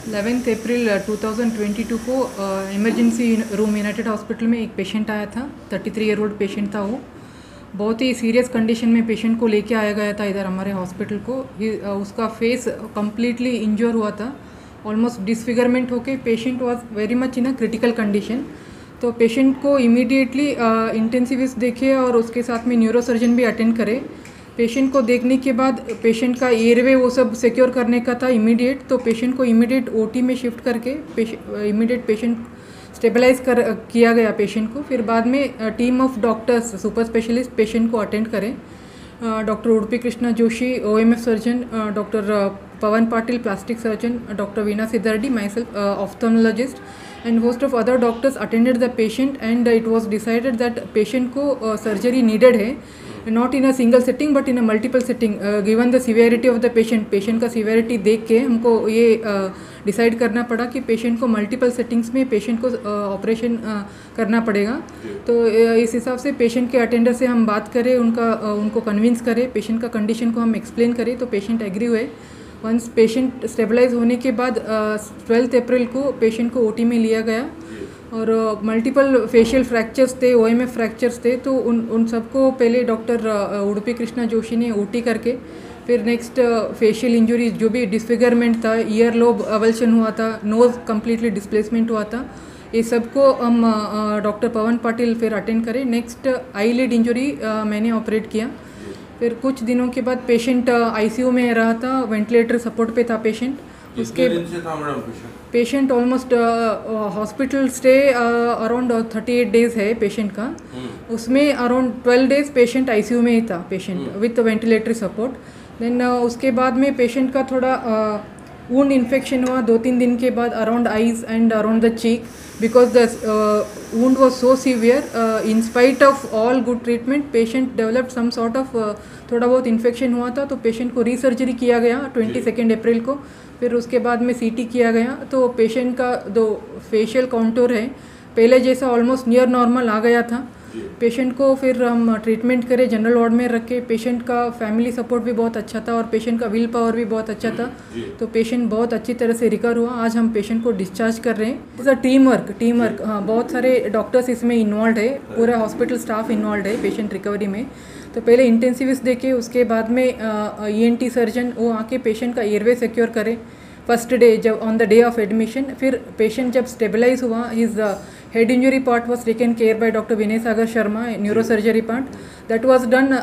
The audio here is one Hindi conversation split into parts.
11 अप्रैल 2022 को इमरजेंसी रूम यूनाइटेड हॉस्पिटल में एक पेशेंट आया था। 33 ईयर ओल्ड पेशेंट था। वो बहुत ही सीरियस कंडीशन में पेशेंट को लेके आया गया था इधर हमारे हॉस्पिटल को। उसका फेस कम्प्लीटली इंजर हुआ था, ऑलमोस्ट डिसफिगरमेंट होके patient was very much in a critical condition. तो पेशेंट को इमीडिएटली इंटेंसिविस्ट देखे और उसके साथ में न्यूरोसर्जन भी अटेंड करे। पेशेंट को देखने के बाद पेशेंट का एयरवे वो सब सिक्योर करने का था इमीडिएट, तो पेशेंट को इमीडिएट ओटी में शिफ्ट करके इमीडिएट पेशेंट स्टेबलाइज किया गया पेशेंट को। फिर बाद में team of doctors super specialist patient को अटेंड करें। Doctor Udupi Krishna Joshi OMF surgeon, doctor Pavan Patil plastic surgeon, doctor Veena Siddhardi, myself ophthalmologist and host of other doctors attended the patient, and it was decided that patient को surgery needed है, not in a single setting but in a multiple setting, given the severity of the patient का severity देख के हमको ये डिसाइड करना पड़ा कि पेशेंट को मल्टीपल सेटिंग्स में पेशेंट को ऑपरेशन करना पड़ेगा। तो इस हिसाब से पेशेंट के अटेंडर से हम बात करें, उनको कन्विंस करें, पेशेंट का कंडीशन को हम एक्सप्लेन करें, तो पेशेंट एग्री हुए। वंस पेशेंट स्टेबलाइज होने के बाद 12 अप्रैल को पेशेंट को ओटी में लिया गया और मल्टीपल फेशियल फ्रैक्चर्स थे, OMF फ्रैक्चर्स थे, तो उन सबको पहले डॉक्टर उडुपी कृष्णा जोशी ने ओटी करके फिर नेक्स्ट फेशियल इंजरीज जो भी डिसफिगरमेंट था, ईयर लोब अवल्शन हुआ था, नोज़ कम्प्लीटली डिस्प्लेसमेंट हुआ था, ये सबको हम डॉक्टर पवन पाटिल फिर अटेंड करें। नेक्स्ट आईलिड इंजरी मैंने ऑपरेट किया। फिर कुछ दिनों के बाद पेशेंट ICU में रहा था, वेंटिलेटर सपोर्ट पे था पेशेंट। उसके patient almost hospital stay around 38 days है पेशेंट का, उसमें अराउंड 12 डेज पेशेंट ICU में ही था patient with ventilatory support. Then उसके बाद में पेशेंट का थोड़ा वुंड इन्फेक्शन हुआ 2-3 दिन के बाद around eyes and around the cheek, because the wound was so severe, in spite of all good treatment patient developed some sort of थोड़ा बहुत इन्फेक्शन हुआ था, तो पेशेंट को रीसर्जरी किया गया 22 अप्रैल को। फिर उसके बाद में CT किया गया, तो पेशेंट का जो फेशियल काउंटर है पहले जैसा ऑलमोस्ट नियर नॉर्मल आ गया था। पेशेंट को फिर हम ट्रीटमेंट करें, जनरल वार्ड में रख के। पेशेंट का फैमिली सपोर्ट भी बहुत अच्छा था और पेशेंट का विल पावर भी बहुत अच्छा था, तो पेशेंट बहुत अच्छी तरह से रिकवर हुआ। आज हम पेशेंट को डिस्चार्ज कर रहे हैं। इट्स अ टीम वर्क, हाँ, बहुत सारे डॉक्टर्स इसमें इन्वॉल्व है, पूरा हॉस्पिटल स्टाफ इन्वॉल्व है पेशेंट रिकवरी में। तो पहले इंटेंसिविस्ट देके उसके बाद में ENT सर्जन वो आके पेशेंट का एयरवे सिक्योर करे फर्स्ट डे, जब on the day of admission. फिर पेशेंट जब स्टेबलाइज हुआ, his head injury part was taken care by Dr. Vinay Sagar Sharma, neurosurgery part that was done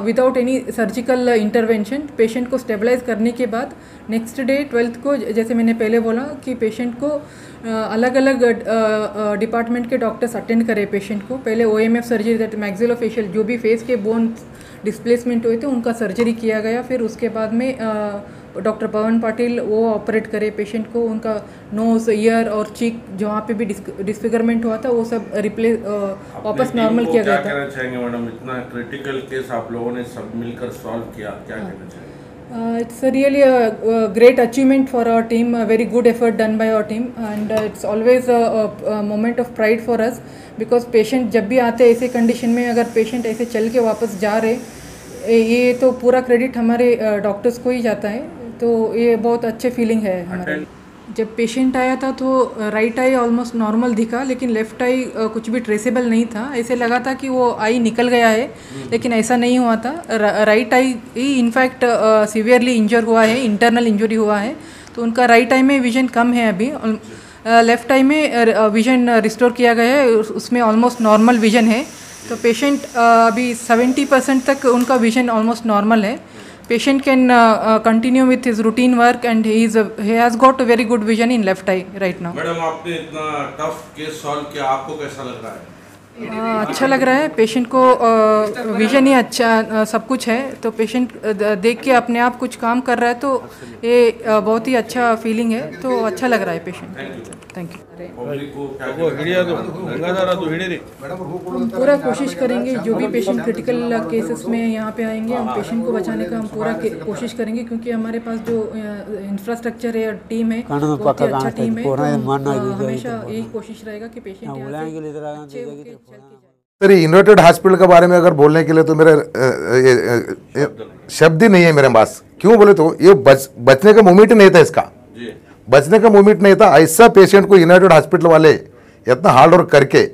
without any surgical intervention। Patient को स्टेबलाइज करने के बाद नेक्स्ट डे 12th को, जैसे मैंने पहले बोला कि पेशेंट को अलग अलग डिपार्टमेंट के डॉक्टर्स अटेंड करें पेशेंट को। पहले OMF सर्जरी, दैट मैक्सिलोफेशियल, जो भी फेस के बोन डिस्प्लेसमेंट हुए थे उनका सर्जरी किया गया। फिर उसके बाद में डॉक्टर पवन पाटिल वो ऑपरेट करे पेशेंट को, उनका नोज, ईयर और चीक जहाँ पे भी डिसफिगरमेंट हुआ था वो सब रिप्लेस वापस नॉर्मल किया गया था। क्या कहना चाहेंगे मैडम, इतना क्रिटिकल केस आप लोगों ने सब मिलकर सॉल्व किया, क्या कहना चाहेंगे? It's really a great achievement for our team, a very good effort done by our team, and it's always a moment of pride for us, because patient जब भी आते हैं ऐसे कंडीशन में, अगर पेशेंट ऐसे चल के वापस जा रहे, ये तो पूरा क्रेडिट हमारे डॉक्टर्स को ही जाता है, तो ये बहुत अच्छे फीलिंग है हमारे। जब पेशेंट आया था तो राइट आई ऑलमोस्ट नॉर्मल दिखा, लेकिन लेफ़्ट आई कुछ भी ट्रेसेबल नहीं था। ऐसे लगा था कि वो आई निकल गया है, लेकिन ऐसा नहीं हुआ था। राइट आई ही इनफैक्ट सीवियरली इंजर हुआ है, इंटरनल इंजरी हुआ है, तो उनका राइट आई में विजन कम है अभी। लेफ़्ट आई में विजन रिस्टोर किया गया है, उसमें ऑलमोस्ट नॉर्मल विजन है। तो पेशेंट अभी 70% तक उनका विजन ऑलमोस्ट नॉर्मल है। Patient can continue with his routine work, and he has got a very good vision in left eye right now. Madam, आपने इतना टफ केस सॉल्व किया, आपको कैसा लग रहा है? अच्छा लग रहा है। पेशेंट को विजन ही अच्छा सब कुछ है, तो पेशेंट देख के अपने आप कुछ काम कर रहा है, तो ये बहुत ही अच्छा फीलिंग है, तो अच्छा लग रहा है पेशेंट। Thank you. हम पूरा कोशिश करेंगे, जो भी पेशेंट क्रिटिकल केसेस में यहाँ पे आएंगे, हम पेशेंट को बचाने का हम पूरा कोशिश करेंगे, क्योंकि हमारे पास जो इंफ्रास्ट्रक्चर है, टीम है, बहुत ही अच्छा टीम है, तो हमेशा यही कोशिश रहेगा कि पेशेंट सर, यूनाइटेड हॉस्पिटल के बारे में अगर बोलने के लिए तो मेरे शब्द ही नहीं है मेरे पास। क्यों बोले तो ये बचने का मोमेंट ही नहीं था इसका। बचने का मूवमेंट नहीं था। ऐसा पेशेंट को यूनाइटेड हॉस्पिटल वाले इतना हार्ड वर्क करके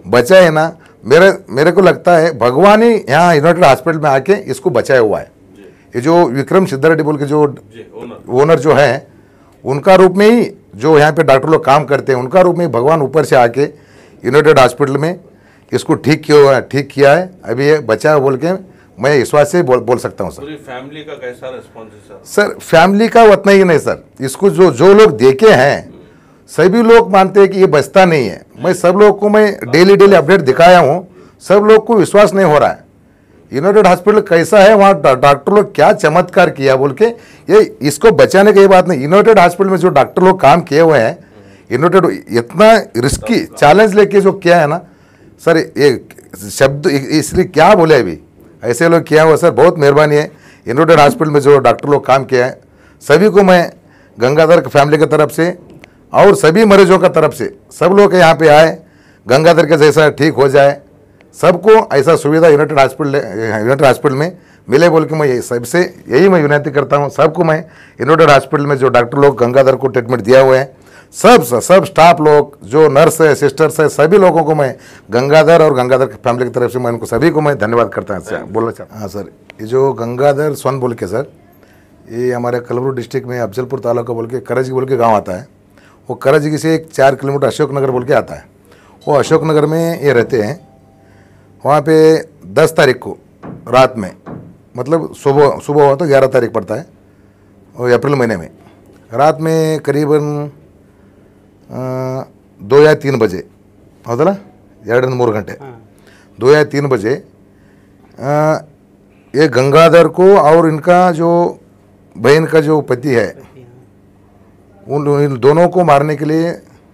बचाए ना, मेरे को लगता है भगवान ही यहाँ यूनाइटेड हॉस्पिटल में आके इसको बचाया हुआ है। ये जो विक्रम सिद्धारेड्डी बोल के जो ओनर जो है, उनका रूप में ही जो यहाँ पे डॉक्टर लोग काम करते हैं, उनका रूप में ही भगवान ऊपर से आके यूनाइटेड हॉस्पिटल में इसको ठीक किया है। अभी ये बचा बोल के मैं विश्वास से बोल सकता हूँ सर। पूरी फैमिली का कैसा रिस्पॉन्स है सर? सर फैमिली का उतना ही नहीं सर, इसको जो लोग देखे हैं सभी लोग मानते हैं कि ये बचता नहीं है। मैं सब लोग को मैं डेली अपडेट दिखाया हूँ, सब लोग को विश्वास नहीं हो रहा है यूनाइटेड हॉस्पिटल कैसा है, वहाँ डॉक्टर लोग क्या चमत्कार किया बोल के। ये इसको बचाने की बात नहीं, यूनाइटेड हॉस्पिटल में जो डॉक्टर लोग काम किए हुए हैं, यूनाइटेड इतना रिस्की चैलेंज लेके जो किया है ना सर, ये शब्द इसलिए क्या बोले अभी, ऐसे लोग किया हुआ सर। बहुत मेहरबानी है यूनाइटेड हॉस्पिटल में जो डॉक्टर लोग काम किया है, सभी को मैं गंगाधर फैमिली की तरफ से और सभी मरीजों का तरफ से सब लोग यहाँ पे आए, गंगाधर के जैसा ठीक हो जाए, सबको ऐसा सुविधा यूनाइटेड हॉस्पिटल में मिले बोल के मैं सबसे यही मैं विनती करता हूँ। सबको मैं यूनाइटेड हॉस्पिटल में जो डॉक्टर लोग गंगाधर को ट्रीटमेंट दिया हुआ है, सब स्टाफ लोग जो नर्स है, सिस्टर्स है, सभी लोगों को मैं गंगाधर और गंगाधर की फैमिली की तरफ से मैं उनको सभी को मैं धन्यवाद करता हूँ बोलना चाहता हूँ। हाँ सर, ये जो गंगाधर स्वर्ण बोल के सर, ये हमारे कलबुर्गी डिस्ट्रिक्ट में अफजलपुर तालुका बोल के करजी बोल के गाँव आता है। वो करजी से 4 किलोमीटर अशोक नगर बोल के आता है। वो अशोक नगर में ये रहते हैं। वहाँ पे 10 तारीख को रात में, मतलब सुबह हुआ तो 11 तारीख पड़ता है और अप्रैल महीने में, रात में करीबन 2 या 3 बजे होता ना, 2-3 घंटे, 2 या 3 बजे ये गंगाधर को और इनका जो बहन का जो पति है, उन दोनों को मारने के लिए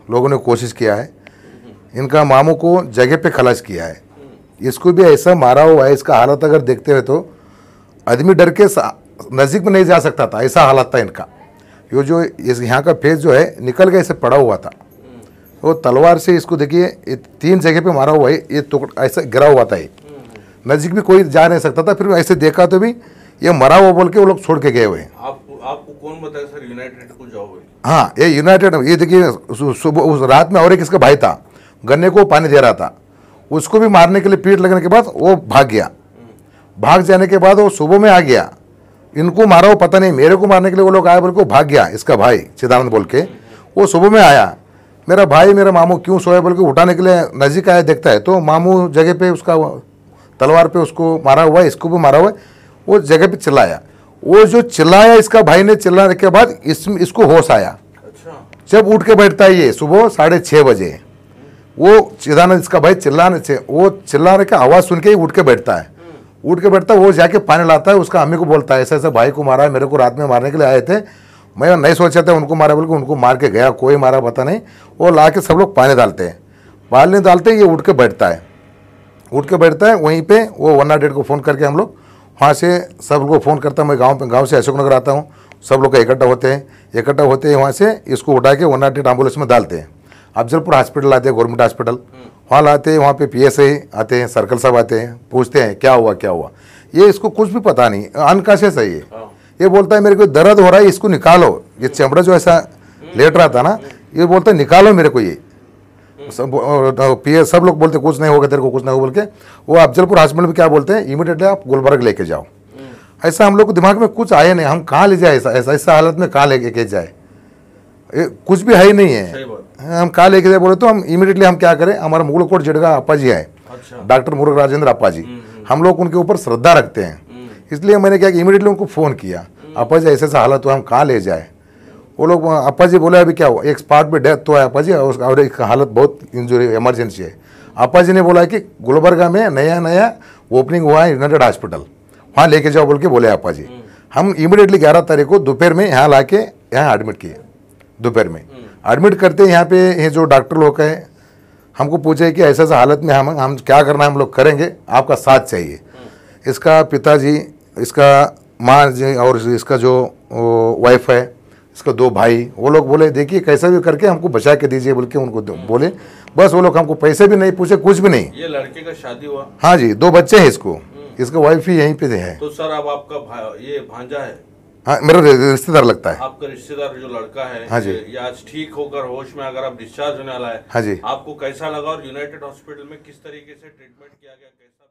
लोगों ने कोशिश किया है। इनका मामू को जगह पे खलास किया है, इसको भी ऐसा मारा हुआ है। इसका हालत अगर देखते हुए तो आदमी डर के नज़दीक में नहीं जा सकता था, ऐसा हालत था इनका। ये जो यहाँ का फेस जो है निकल के ऐसे पड़ा हुआ था। वो तलवार से इसको देखिए 3 जगह पे मारा हुआ है, ये टुकड़ा ऐसा गिरा हुआ था। ये नज़दीक भी कोई जा नहीं सकता था, फिर ऐसे देखा तो भी ये मरा हुआ बोल के वो लोग छोड़ के गए हुए हैं। आपको कौन बताया सर यूनाइटेड को जाओगे? हाँ, ये यूनाइटेड, ये देखिए सुबह उस रात में और एक इसका भाई था, गन्ने को पानी दे रहा था, उसको भी मारने के लिए पीठ लगने के बाद वो भाग गया। भाग जाने के बाद वो सुबह में आ गया, इनको मारा हो पता नहीं, मेरे को मारने के लिए वो लोग आए बोल के भाग गया। इसका भाई चिदानंद बोल के वो सुबह में आया, मेरा भाई मेरा मामू क्यों सोया बोल के उठाने के लिए नज़दीक आया, देखता है तो मामू जगह पे उसका तलवार पे उसको मारा हुआ है, इसको भी मारा हुआ है। वो जगह पे चिल्लाया, वो जो चिल्लाया इसका भाई ने, चिल्लाने के बाद इसको होश आया। अच्छा। जब उठ के बैठता है ये सुबह 6:30 बजे, वो चिदानंद इसका भाई चिल्लाने का आवाज़ सुन के ही उठ के बैठता है। उठ के बैठता है, वो जाके पानी लाता है, उसका अम्मी को बोलता है ऐसा ऐसा भाई को मारा है, मेरे को रात में मारने के लिए आए थे, मैं नहीं सोचा था उनको मारा बोल के, उनको मार के गया, कोई मारा पता नहीं। वो ला के सब लोग पानी डालते हैं, पानी डालते ये उठ के बैठता है, वहीं पे वो 108 को फ़ोन करके हम लोग वहाँ से सब लोग को फ़ोन करता है। मैं गाँव से अशोक नगर आता हूँ, सब लोग इकट्ठा होते हैं वहाँ से इसको उठा के 108 एम्बुलेंस में डालते हैं। अफजलपुर हॉस्पिटल आते हैं, गवर्नमेंट हॉस्पिटल, वहाँ लाते हैं। वहाँ पे PSI आते हैं, सर्कल साहब आते हैं, पूछते हैं क्या हुआ। ये इसको कुछ भी पता नहीं, अनकॉन्शियस है ये बोलता है मेरे को दर्द हो रहा है, इसको निकालो। ये चमड़ा जो ऐसा लेट रहा था ना, ये बोलता है निकालो मेरे को। ये सब लोग बोलते कुछ नहीं होगा तेरे को, कुछ नहीं होगा बोल के वो अफजलपुर हॉस्पिटल में क्या बोलते हैं, इमीडिएटली आप गुलबर्ग लेके जाओ। ऐसा हम लोग को दिमाग में कुछ आया नहीं, हम कहाँ ले जाए, ऐसा हालत में कहाँ लेके जाए, कुछ भी है ही नहीं है। हम कहाँ लेके जाए बोले तो हम इमीडिएटली हम क्या करें, हमारा मुगलकोट जड़गा अप्पा जी है, डॉक्टर मुरुग राजेंद्र अप्पा जी, हम लोग उनके ऊपर श्रद्धा रखते हैं, इसलिए मैंने क्या कि इमीडिएटली उनको फ़ोन किया, अप्पा जी ऐसे ऐसा हालत हुआ, हम कहाँ ले जाए। वो लोग अप्पा जी बोले अभी क्या हुआ, एक स्पॉट पे डेथ तो है अप्पा जी, और एक हालत बहुत इंजरी इमरजेंसी है। अप्पा जी ने बोला कि गुलबर्गा में नया ओपनिंग हुआ है यूनाइटेड हॉस्पिटल, वहाँ लेके जाओ बोल के बोले अप्पा जी। हम इमीडिएटली 11 तारीख को दोपहर में यहाँ ला के यहाँ एडमिट किए। दोपहर में एडमिट करते यहाँ पे ये जो डॉक्टर लोग हैं हमको पूछे कि ऐसा हालत में हम क्या करना है, हम लोग करेंगे, आपका साथ चाहिए। इसका पिताजी, इसका माँ जी और इसका जो वाइफ है, इसका 2 भाई, वो लोग बोले देखिए कैसा भी करके हमको बचा के दीजिए बोल के उनको बोले। बस वो लोग हमको पैसे भी नहीं पूछे, कुछ भी नहीं। ये लड़के का शादी हुआ? हाँ जी, 2 बच्चे हैं इसको, इसका वाइफ ही यहीं पे है। तो सर अब आपका ये भांजा है? हाँ, मेरा रिश्तेदार लगता है। आपका रिश्तेदार जो लड़का है, हाँ जी, ये आज ठीक होकर होश में अगर आप डिस्चार्ज होने वाला है, हाँ जी, आपको कैसा लगा और यूनाइटेड हॉस्पिटल में किस तरीके से ट्रीटमेंट किया गया, कैसा